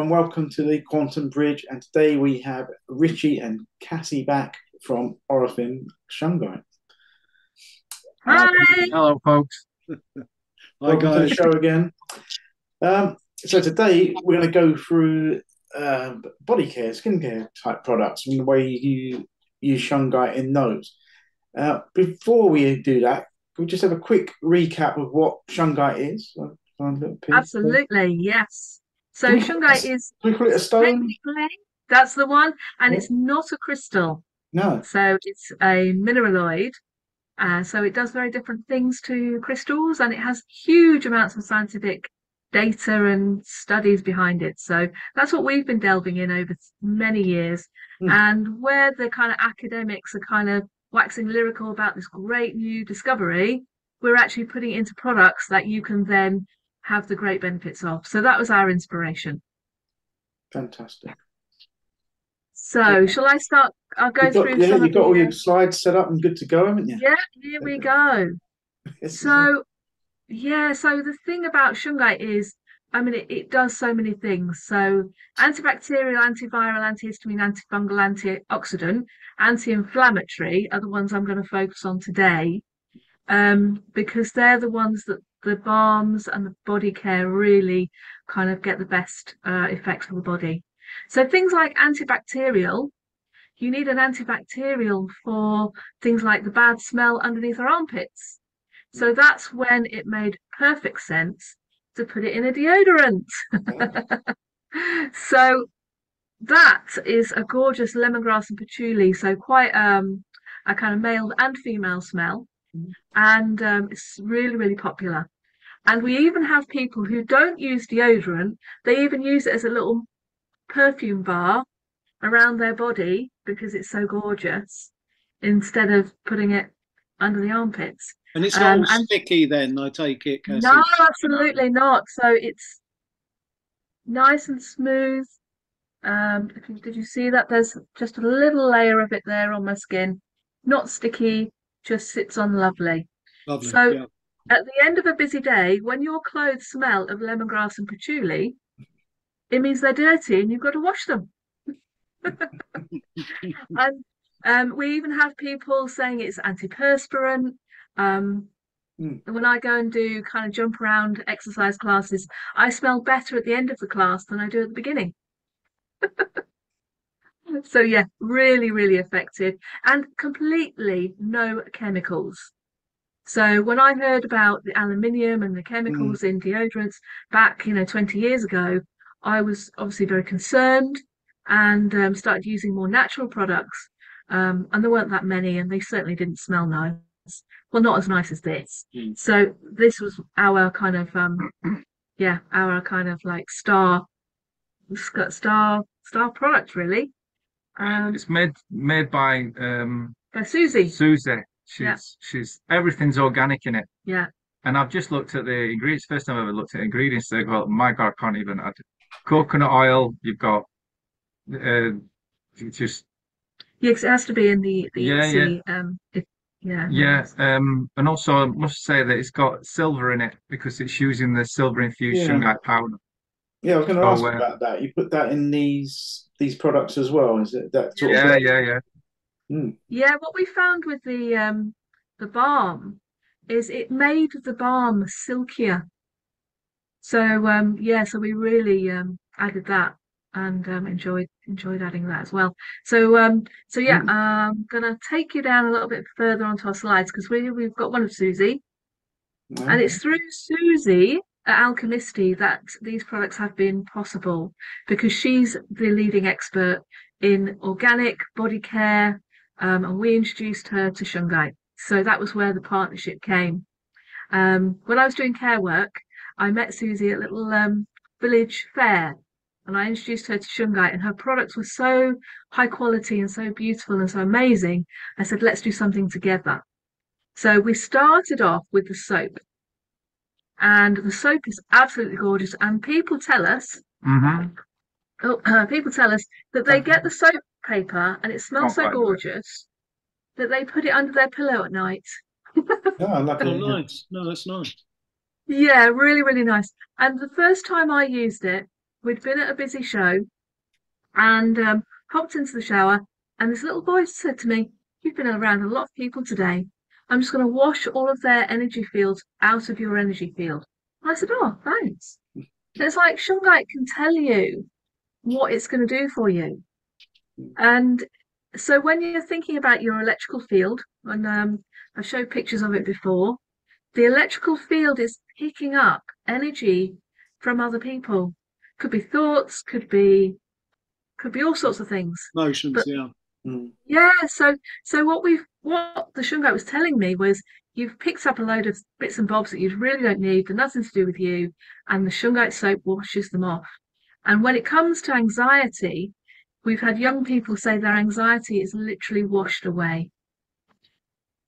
everyone. Welcome to the Quantum Bridge. And today we have Richie and Cassie back from Oraphim Shungite. Hi. Hello, folks. Hi, welcome guys. To the show again. So today we're going to go through body care, skincare type products and the way you use Shungite in those. Before we do that, can we just have a quick recap of what Shungite is? Absolutely, yes. So Shungite is a stone. That's the one, and it's not a crystal. No. So it's a mineraloid. So it does very different things to crystals, and it has huge amounts of scientific data and studies behind it. So that's what we've been delving in over many years. And where the kind of academics are kind of waxing lyrical about this great new discovery, we're actually putting it into products that you can then have the great benefits of. So that was our inspiration. Fantastic. So shall I start? I'll go through some of you've got all your slides set up and good to go, haven't you? Yeah, here we go. So the thing about Shungite is, I mean, it does so many things. So antibacterial, antiviral, antihistamine, antifungal, antioxidant, anti-inflammatory are the ones I'm going to focus on today, because they're the ones that the balms and the body care really kind of get the best effects on the body. So things like antibacterial, you need an antibacterial for things like the bad smell underneath our armpits. So that's when it made perfect sense to put it in a deodorant. So that is a gorgeous lemongrass and patchouli. So quite a kind of male and female smell. And it's really, really popular. And we even have people who don't use deodorant. They even use it as a little perfume bar around their body because it's so gorgeous, instead of putting it under the armpits. And it's not all sticky then, I take it, Cassie? No, absolutely not. So it's nice and smooth. Did you see that? There's just a little layer of it there on my skin. Not sticky, just sits on lovely. Lovely. So at the end of a busy day, when your clothes smell of lemongrass and patchouli, it means they're dirty and you've got to wash them. And we even have people saying it's antiperspirant. When I go and do kind of jump around exercise classes, I smell better at the end of the class than I do at the beginning. So yeah, really, really effective and completely no chemicals. So when I heard about the aluminium and the chemicals in deodorants back, 20 years ago, I was obviously very concerned and started using more natural products. And there weren't that many, and they certainly didn't smell nice. Well, not as nice as this. So this was our kind of our kind of like star product, really. It's made by Susie. She's everything's organic in it. Yeah. And I've just looked at the ingredients. First time I ever looked at ingredients. They go, my God, I can't even add coconut oil. You've got just it has to be in the and also I must say that it's got silver in it because it's using the silver infused Shungite powder. Yeah, I was going to ask about that. You put that in these products as well, is it? That sort of Yeah, what we found with the balm is it made the balm silkier. So so we really added that and enjoyed adding that as well. So I'm gonna take you down a little bit further onto our slides because we've got one of Susie, and it's through Susie at Alchemisti that these products have been possible because she's the leading expert in organic body care, and we introduced her to Shungite. So that was where the partnership came. When I was doing care work, I met Susie at a little village fair, and I introduced her to Shungite, and her products were so high quality and so beautiful and so amazing. I said, let's do something together. So we started off with the soap, and the soap is absolutely gorgeous. And people tell us, people tell us that they get the soap paper and it smells so gorgeous that they put it under their pillow at night. Nice. No, that's nice. Yeah, really, really nice. And the first time I used it, we'd been at a busy show and hopped into the shower, and this little voice said to me, "You've been around a lot of people today. I'm just going to wash all of their energy fields out of your energy field." And I said, "Oh, thanks." And it's like Shungite can tell you what it's going to do for you. And so when you're thinking about your electrical field, and I've showed pictures of it before, the electrical field is picking up energy from other people. Could be thoughts, could be all sorts of things. Emotions, but yeah. Yeah, so what the Shungite was telling me was you've picked up a load of bits and bobs that you really don't need, they're nothing to do with you, and the Shungite soap washes them off. And when it comes to anxiety, we've had young people say their anxiety is literally washed away.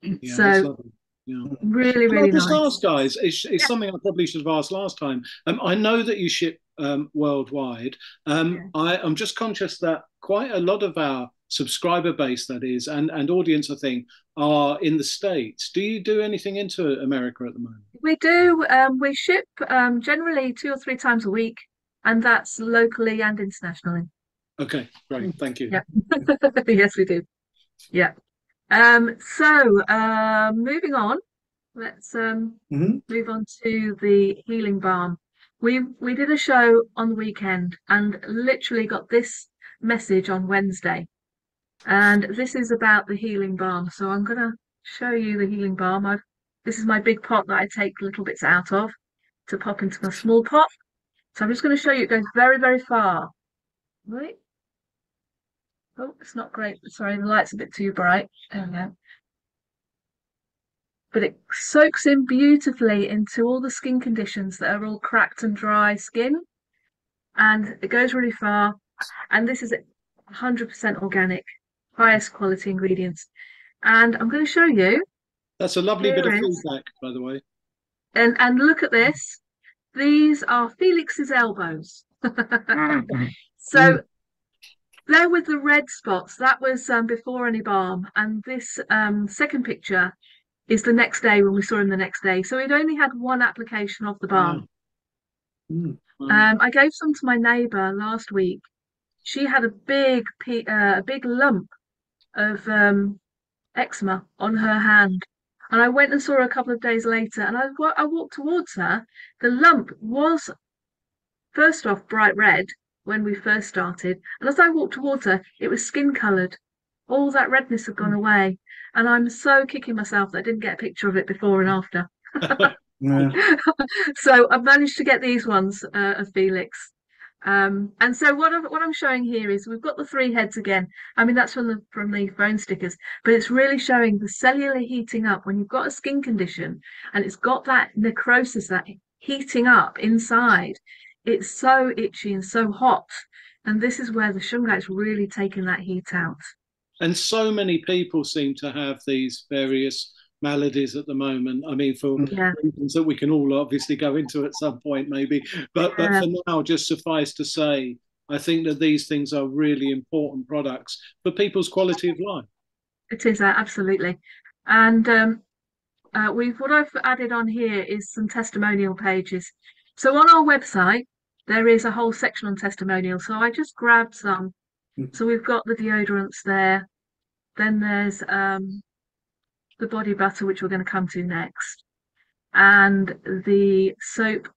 Yeah, so that's lovely. Yeah. really, Can I really just nice. ask, guys, it's something I probably should have asked last time. I know that you ship worldwide. I'm just conscious that quite a lot of our subscriber base, that is, and audience, I think, are in the States. Do you do anything into America at the moment? We do. We ship generally 2 or 3 times a week, and that's locally and internationally. Okay, great. Thank you. Yeah. Yes, we do. Yeah. So moving on, let's move on to the healing balm. We did a show on the weekend and literally got this message on Wednesday. And this is about the healing balm. So I'm gonna show you the healing balm. This is my big pot that I take little bits out of to pop into my small pot. So I'm just going to show you it goes very, very far. Right. Oh, it's not great. Sorry, the light's a bit too bright. There we go. But it soaks in beautifully into all the skin conditions that are all cracked and dry skin. And it goes really far. And this is 100% organic, highest quality ingredients. And I'm going to show you. That's a lovely bit of feedback, by the way. And look at this. These are Felix's elbows. So there with the red spots, that was before any balm. And this second picture is the next day when we saw him the next day. So he'd only had one application of the balm. Wow. I gave some to my neighbour last week. She had a big lump of eczema on her hand. And I went and saw her a couple of days later, and I walked towards her. The lump was, first off, bright red when we first started. And as I walked towards her, it was skin coloured. All that redness had gone away. And I'm so kicking myself that I didn't get a picture of it before and after. So I've managed to get these ones of Felix. And so what I'm showing here is we've got the 3 heads again. I mean, that's from the phone stickers, but it's really showing the cellular heating up when you've got a skin condition and it's got that necrosis, that heating up inside. It's so itchy and so hot, and this is where the Shungite's really taken that heat out. And so many people seem to have these various maladies at the moment. I mean, for reasons that we can all obviously go into at some point, maybe. But for now, just suffice to say, I think that these things are really important products for people's quality of life. It is, absolutely. And what I've added on here is some testimonial pages. So on our website, there is a whole section on testimonials. So I just grabbed some. So we've got the deodorants there. Then there's the body butter, which we're going to come to next, and the soap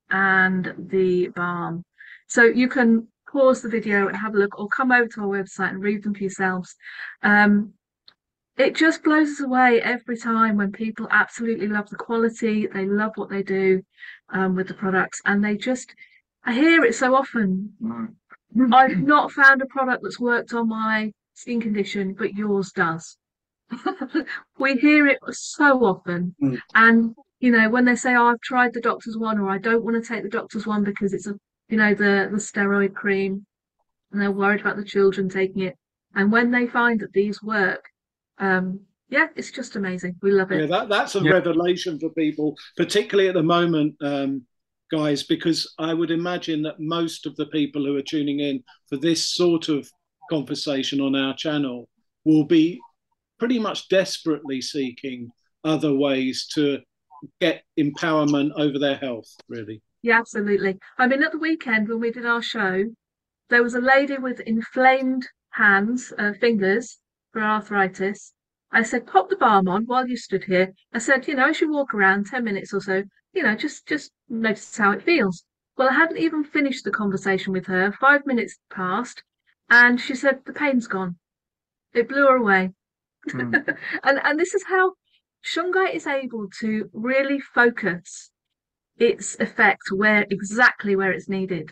and the balm. So you can pause the video and have a look, or come over to our website and read them for yourselves. It just blows us away every time when people absolutely love the quality, they love what they do with the products, and I hear it so often. I've not found a product that's worked on my skin condition, but yours does. We hear it so often. And when they say, "Oh, I've tried the doctor's one," or "I don't want to take the doctor's one because it's the steroid cream," and they're worried about the children taking it. And when they find that these work, it's just amazing. We love it. Yeah, that's a revelation for people, particularly at the moment, guys, because I would imagine that most of the people who are tuning in for this sort of conversation on our channel will be pretty much desperately seeking other ways to get empowerment over their health, really. Yeah, absolutely. I mean, at the weekend when we did our show, there was a lady with inflamed hands, fingers for arthritis. I said, pop the balm on while you stood here. I said, as you walk around 10 minutes or so, just notice how it feels. Well, I hadn't even finished the conversation with her. 5 minutes passed, and she said, the pain's gone. It blew her away. And this is how Shungite is able to really focus its effect exactly where it's needed.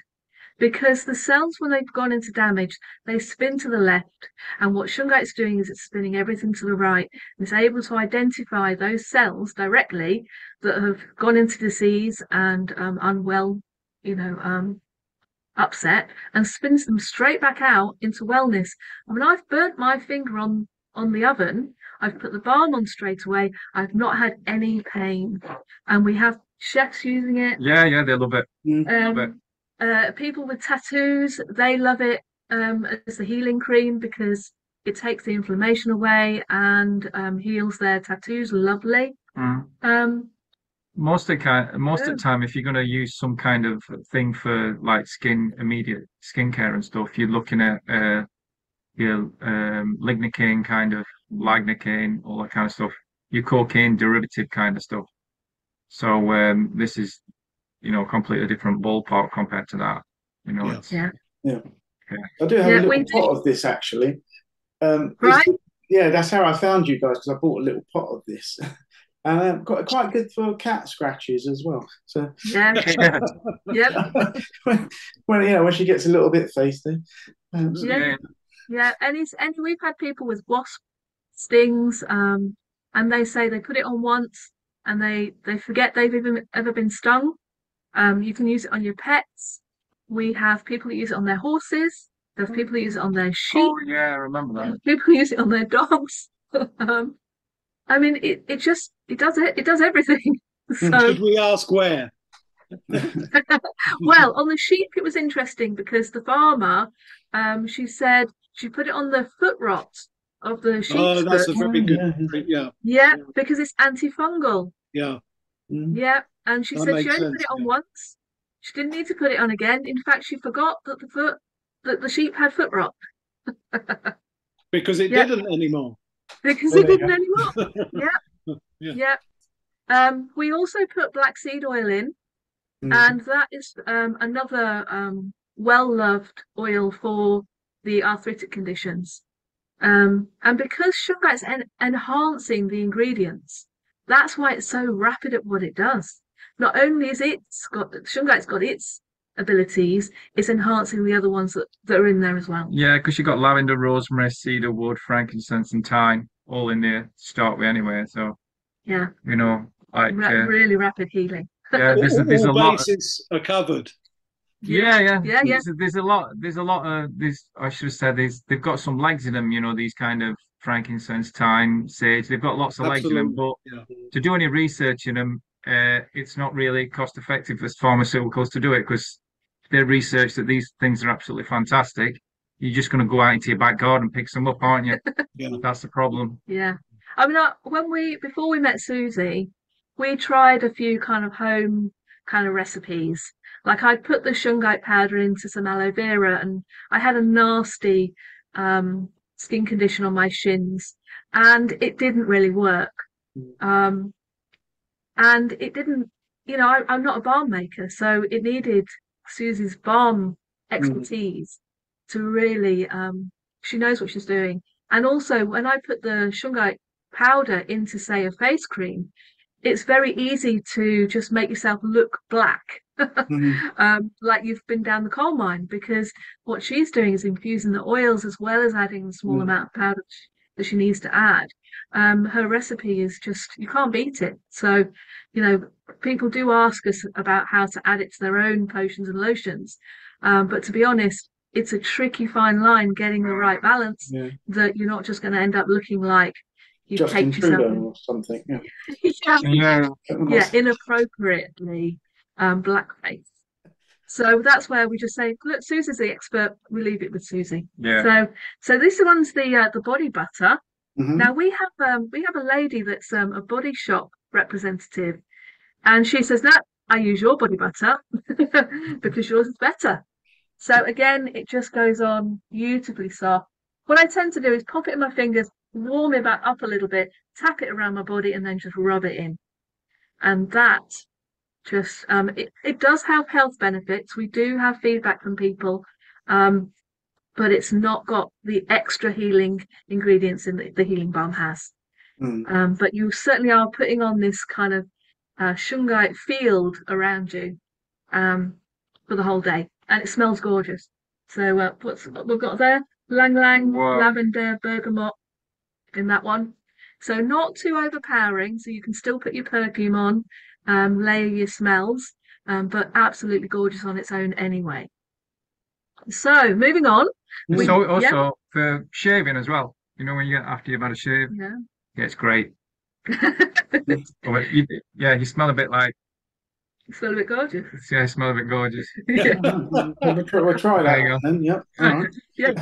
Because the cells, when they've gone into damage, they spin to the left. And what Shungite's doing is it's spinning everything to the right. And it's able to identify those cells directly that have gone into disease and unwell, upset, and spins them straight back out into wellness. I mean, I've burnt my finger on the oven. I've put the balm on straight away. I've not had any pain. And we have chefs using it. Yeah, they love it. Love it. People with tattoos, they love it as the healing cream because it takes the inflammation away and heals their tattoos. Lovely. Most of the time, if you're going to use some kind of thing for like immediate skincare and stuff, you're looking at your lignocaine kind of, lignocaine, all that kind of stuff, your cocaine derivative kind of stuff. So this is, completely different ballpark compared to that. Yeah. I do have a little pot of this actually. Right. Yeah, that's how I found you guys because I bought a little pot of this. And quite good for cat scratches as well. So yeah. when she gets a little bit feisty. Yeah. And we've had people with wasp stings, and they say they put it on once and they forget they've even ever been stung. You can use it on your pets. We have people that use it on their horses. There's people who use it on their sheep. Oh yeah, I remember that. People use it on their dogs. I mean, it does everything. So, should we ask where? Well, on the sheep, it was interesting because the farmer, she said she put it on the foot rot of the sheep's Oh, that's foot. a very good. Yeah, because it's antifungal. Yeah. Yeah, and she said she only put it on once. She didn't need to put it on again. In fact, she forgot that the sheep had foot rot. Because it didn't anymore. Because it didn't anymore. Yeah. We also put black seed oil in, and that is another well-loved oil for the arthritic conditions. And because Shungite's enhancing the ingredients, that's why it's so rapid at what it does. Not only is Shungite's got its abilities, it's enhancing the other ones that are in there as well. Yeah, because you've got lavender, rosemary, cedar wood, frankincense, and thyme all in there to start with anyway. So yeah, really rapid healing. Yeah, there's a lot. Bases are covered. Yeah. There's a lot. There's a lot of this. I should have said they've got some legs in them. These kind of frankincense, thyme, sage. They've got lots of legs in them. But to do any research in them, it's not really cost effective as pharmaceuticals to do it because they research that these things are absolutely fantastic. You're just going to go out into your back garden and pick some up, aren't you? That's the problem. Yeah. I mean, before we met Susie, we tried a few kind of home kind of recipes. Like I put the Shungite powder into some aloe vera, and I had a nasty skin condition on my shins, and it didn't really work. And it didn't, I'm not a balm maker, so it needed Susie's balm expertise to really, she knows what she's doing. And also, when I put the Shungite powder into, say, a face cream, it's very easy to just make yourself look black, like you've been down the coal mine, because what she's doing is infusing the oils as well as adding the small amount of powder that she needs to add. Her recipe is just, you can't beat it. So, people do ask us about how to add it to their own potions and lotions. But to be honest, it's a tricky fine line getting the right balance that you're not just going to end up looking like you've taped yourself or something. Inappropriately blackface. So that's where we just say, look, Susie's the expert. We leave it with Susie. Yeah. So this one's the body butter. Now we have a lady that's a Body Shop representative, and she says that I use your body butter because yours is better. So again, it just goes on beautifully soft. What I tend to do is pop it in my fingers, warm it back up a little bit, tap it around my body, and then just rub it in. And that just it does have health benefits. We do have feedback from people, but it's not got the extra healing ingredients in the healing balm has. But you certainly are putting on this kind of Shungite field around you for the whole day, and it smells gorgeous. So what we've got there? Lang Lang, wow. Lavender, bergamot in that one. So not too overpowering, so you can still put your perfume on, layer your smells, but absolutely gorgeous on its own anyway. So moving on. So also for shaving as well. You know, when you get after you've had a shave. Yeah, it's great. You smell a bit like. You smell a bit gorgeous. Yeah, I smell a bit gorgeous. We'll try that then. Yep. All right. Yeah.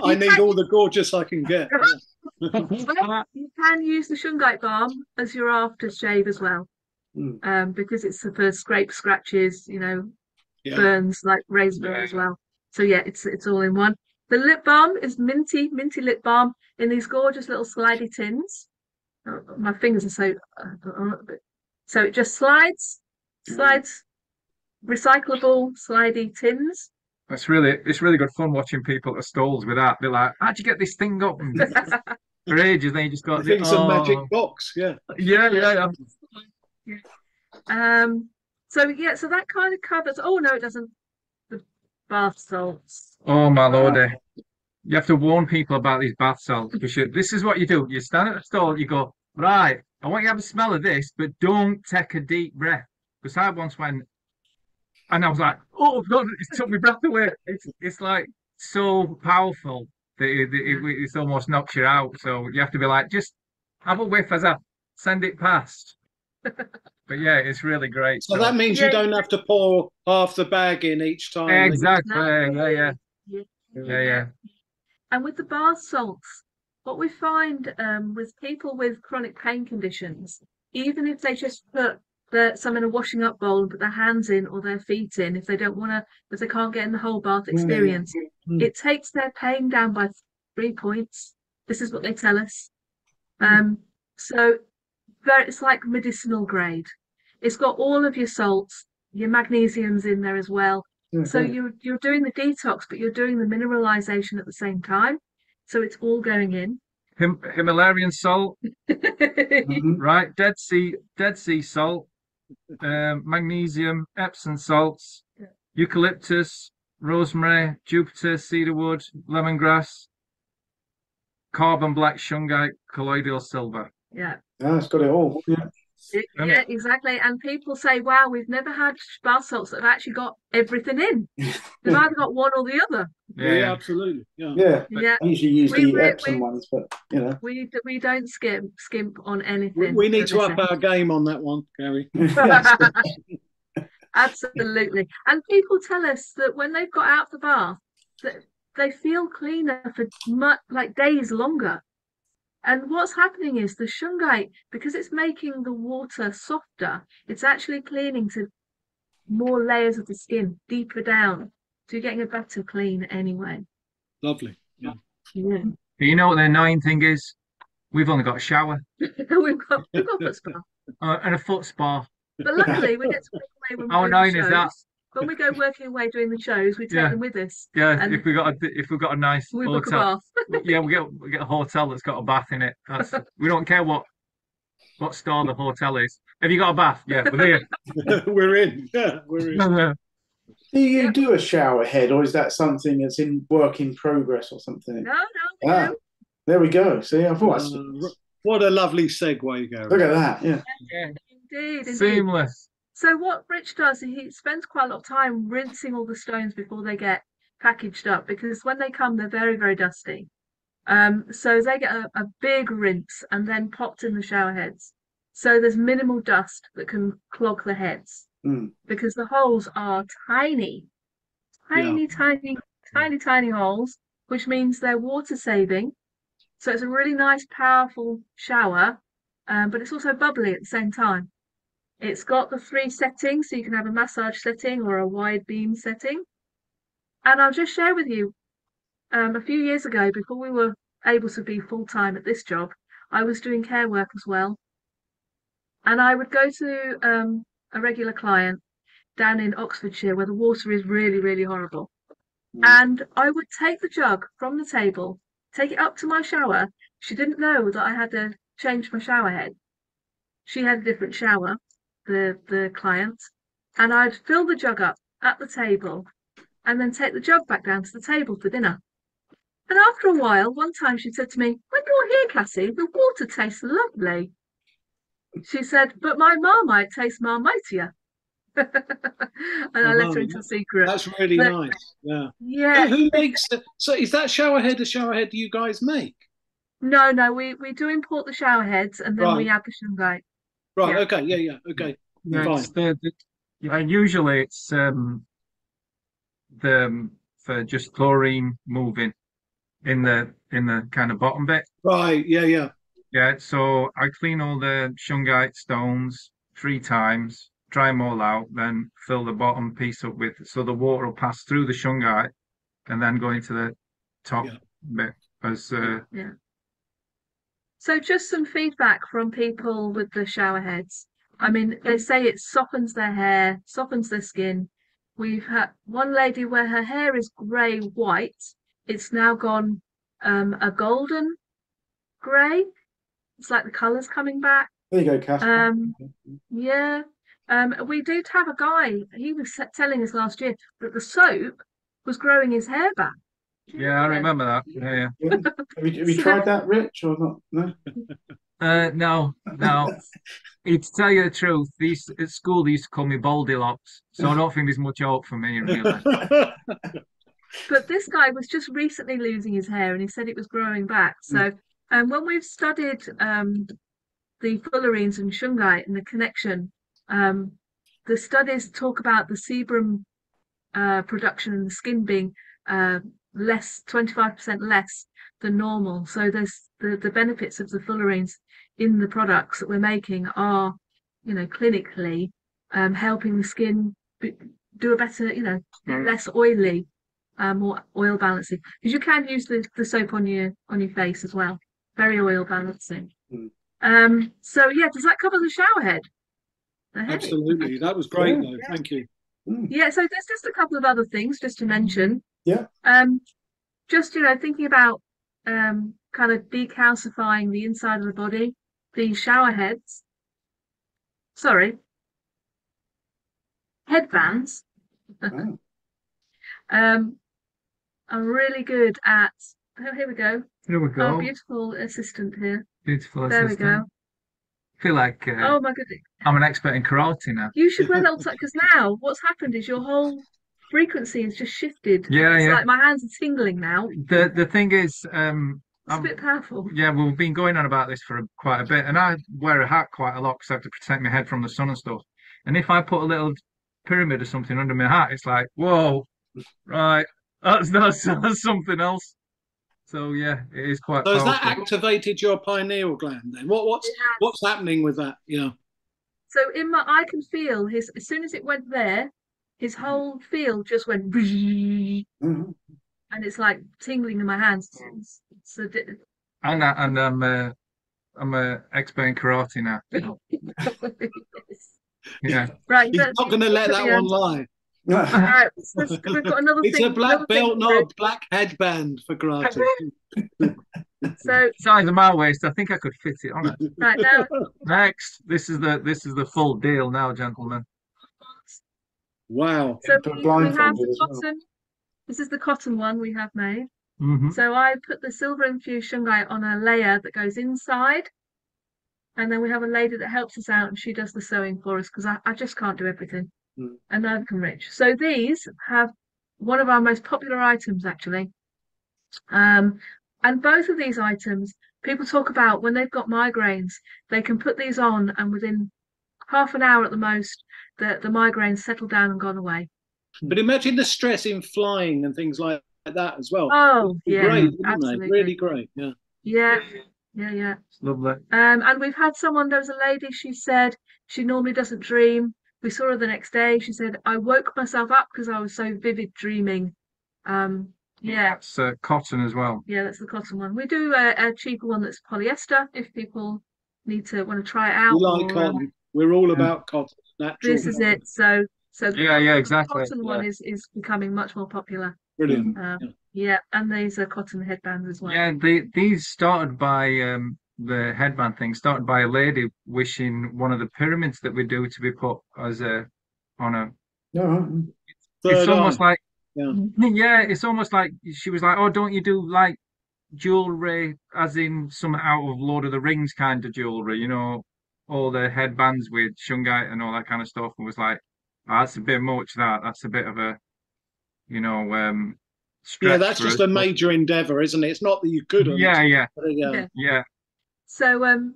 I need all the gorgeous I can get. Well, you can use the Shungite balm as your aftershave as well, because it's for scrapes, scratches, burns like razor burn as well. So yeah, it's all in one. The lip balm is minty lip balm in these gorgeous little slidey tins. Oh, my fingers are so it just slides, recyclable slidey tins. It's really good fun watching people at stalls with that. They're like, how'd you get this thing up? For ages, then you just got it's a magic box, yeah. So that kind of covers. Oh no, it doesn't. The bath salts. Oh my lordy. You have to warn people about these bath salts. This is what you do. You stand at the stall, you go, right, I want you to have a smell of this, but don't take a deep breath. Because I once went, and I was like, oh God, it took my breath away. It's like so powerful that it almost knocks you out. So you have to be like, just have a whiff as I send it past. But yeah, it's really great. So that means you don't have to pour half the bag in each time. Exactly. Yeah. And with the bath salts, what we find with people with chronic pain conditions, even if they just put some in a washing up bowl and put their hands in or their feet in, if they can't get in the whole bath experience, it takes their pain down by 3 points. This is what they tell us. So it's like medicinal grade. It's got all of your salts, your magnesium's in there as well. So you're doing the detox, but you're doing the mineralization at the same time. So it's all going in. Himalayan salt, right? Dead Sea salt, magnesium, Epsom salts, eucalyptus, rosemary, Jupiter, cedarwood, lemongrass, carbon black, shungite, colloidal silver. Yeah. It's got it all. Yeah, exactly. And people say, wow, we've never had bath salts that have actually got everything in. They've either got one or the other. Yeah, absolutely. Yeah. I usually use the Epsom ones, but we don't skimp on anything. We need to up our game on that one, Gary. Absolutely. And people tell us that when they've got out of the bath, that they feel cleaner for days longer. And what's happening is the Shungite, because it's making the water softer, it's actually cleaning to more layers of the skin, deeper down. So you're getting a better clean anyway. Lovely. Yeah. You know what the annoying thing is? We've only got a shower. we've got a foot spa. And a foot spa. But luckily, we get to work away when how annoying is that? When we go working away doing the shows, we take them with us. Yeah, if we've got a nice hotel, book a bath. we get a hotel that's got a bath in it. We don't care what store the hotel is. Have you got a bath? Yeah, we're here. We're in. Yeah, we're in. Do you do a shower head, or is that something that's in work in progress or something? No. There we go. See, I thought. What a lovely segue, Gary. Look at that. Yeah. Indeed. Seamless. So what Rich does, he spends quite a lot of time rinsing all the stones before they get packaged up, because when they come, they're very, very dusty. So they get a big rinse and then popped in the shower heads. So there's minimal dust that can clog the heads, because the holes are tiny holes, which means they're water saving. So it's a really nice, powerful shower, but it's also bubbly at the same time. It's got the 3 settings, so you can have a massage setting or a wide beam setting. And I'll just share with you, a few years ago, before we were able to be full-time at this job, I was doing care work as well. And I would go to a regular client down in Oxfordshire where the water is really, really horrible. And I would take the jug from the table, take it up to my shower. She didn't know that I had to change my shower head. She had a different shower, the client, and I'd fill the jug up at the table and then take the jug back down to the table for dinner. And after a while, one time she said to me, "When you're here, Cassie, the water tastes lovely." She said, "But my Marmite tastes Marmitier." And I let her into a secret. That's really nice. Yeah. Yeah. Who makes it? So is that shower head a shower head you guys make? No, we do import the shower heads and then we add the Shungite. Right. Yeah. Okay. Yeah. Okay. Yeah, fine. Usually it's for just chlorine moving in the kind of bottom bit. Right. Yeah. Yeah. So I clean all the Shungite stones 3 times, dry them all out, then fill the bottom piece up with, so the water will pass through the Shungite and then go into the top bit as yeah. So just some feedback from people with the shower heads. I mean, they say it softens their hair, softens their skin. We've had one lady where her hair is grey white. It's now gone a golden grey. It's like the colour's coming back. There you go, Cass. Yeah. We did have a guy, he was telling us last year that the soap was growing his hair back. Yeah, I remember that. Yeah. Have you tried that, Rich, or not? No? No. To tell you the truth, at school they used to call me Baldilocks, so I don't think there's much hope for me, really. But this guy was just recently losing his hair, and he said it was growing back. So, when we've studied the fullerenes and Shungite and the connection, the studies talk about the sebum production in the skin being 25% less than normal. So there's the benefits of the fullerenes in the products that we're making are, clinically helping the skin do a better, less oily, more oil balancing. Because you can use the soap on your face as well. Very oil balancing. So yeah, does that cover the shower head? Absolutely. That was great though. Thank you. Yeah, so there's just a couple of other things just to mention. Yeah. Just thinking about kind of decalcifying the inside of the body, the shower heads. Sorry. Headbands. Are really good at here we go. Here we go. Our beautiful assistant here. Beautiful there assistant. There we go. I feel like oh my goodness. I'm an expert in karate now. You should wear that because now what's happened is your whole frequency has just shifted. Yeah, it's like my hands are tingling now. The thing is, it's a bit powerful. Yeah, we've been going on about this for quite a bit, and I wear a hat quite a lot because I have to protect my head from the sun and stuff. And if I put a little pyramid or something under my hat, it's like, whoa, right, that's something else. So yeah, it is quite. So has that activated your pineal gland then? What's happening with that? Yeah. So I can feel as soon as it went there, his whole field just went, and it's like tingling in my hands. So and I'm a expert in karate now. Yeah. Right. He's not going to let that one lie. Right, so we've got another it's thing. It's a black belt, not a black headband for karate. So size of my waist, I think I could fit it on it. Right now. Next, this is the full deal now, gentlemen. Wow. So we have the cotton. This is the cotton one we have made. So I put the silver infused shungite on a layer that goes inside, and then we have a lady that helps us out, and she does the sewing for us because I just can't do everything. And neither can Rich. So these have one of our most popular items actually. And both of these items, people talk about when they've got migraines, they can put these on and within half an hour at the most, the migraines settle down and gone away. But imagine the stress in flying and things like that as well. Oh, yeah. Great, absolutely. Really great. Yeah. Yeah. Lovely. And we've had there was a lady, she said She normally doesn't dream. We saw her the next day. She said, I woke myself up because I was so vivid dreaming. Yeah. That's cotton as well. Yeah, that's the cotton one. We do a cheaper one that's polyester if people want to try it out. We like cotton. We're all about cotton. Natural this is it. So exactly. The cotton one is becoming much more popular. Brilliant. Yeah, and these are cotton headbands as well. Yeah, these started by the headband thing started by a lady wishing one of the pyramids that we do to be put as on a. It's almost like it's almost like she was like, oh, don't you do like jewelry, as in some out of Lord of the Rings kind of jewelry, you know, all the headbands with Shungite and all that kind of stuff, and was like, oh, that's a bit much. That's a bit of a, you know, stretch. That's just a major endeavor, isn't it? It's not that you couldn't. Yeah. So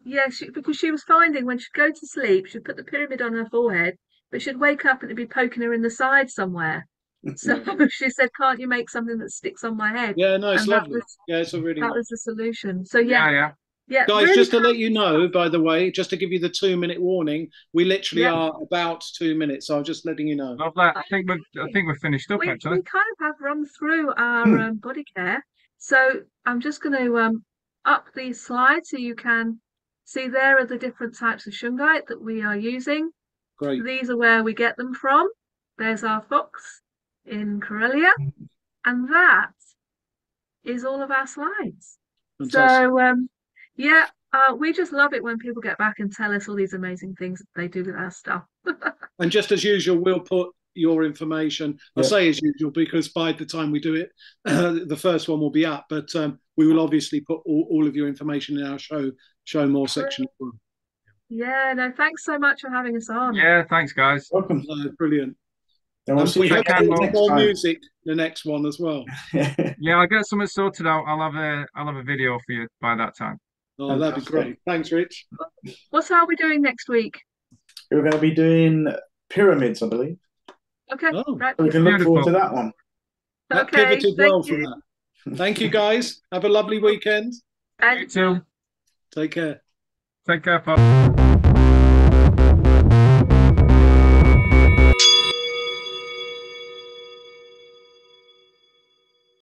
because she was finding when she'd go to sleep, she'd put the pyramid on her forehead, but she'd wake up and it'd be poking her in the side somewhere. So she said, "Can't you make something that sticks on my head?" Yeah, no, it's lovely. It's a really that was the solution. So yeah. Guys, really just to let you know, by the way, just to give you the 2-minute warning, we literally are about 2 minutes. So I'm just letting you know. Love that. I think we're finished up actually. We kind of have run through our body care. So I'm just going to up these slides so you can see there are the different types of shungite that we are using. Great. So these are where we get them from. There's our fox in Karelia, and that is all of our slides. Fantastic. So we just love it when people get back and tell us all these amazing things that they do with our stuff. And just as usual, we'll put your information. I say as usual because by the time we do it, the first one will be up. But we will obviously put all of your information in our show more section. Yeah, no, thanks so much for having us on. Yeah, thanks, guys. Welcome. Brilliant. And we hope more music the next one as well. Yeah, I'll get something sorted out. I'll have a video for you by that time. Oh, that'd be great. Thanks, Rich. What are we doing next week? We're going to be doing pyramids, I believe. Okay, right. So we can look forward to that one. That pivoted well from that. Thank you, guys. Have a lovely weekend. And you too. Take care. Take care, Pop.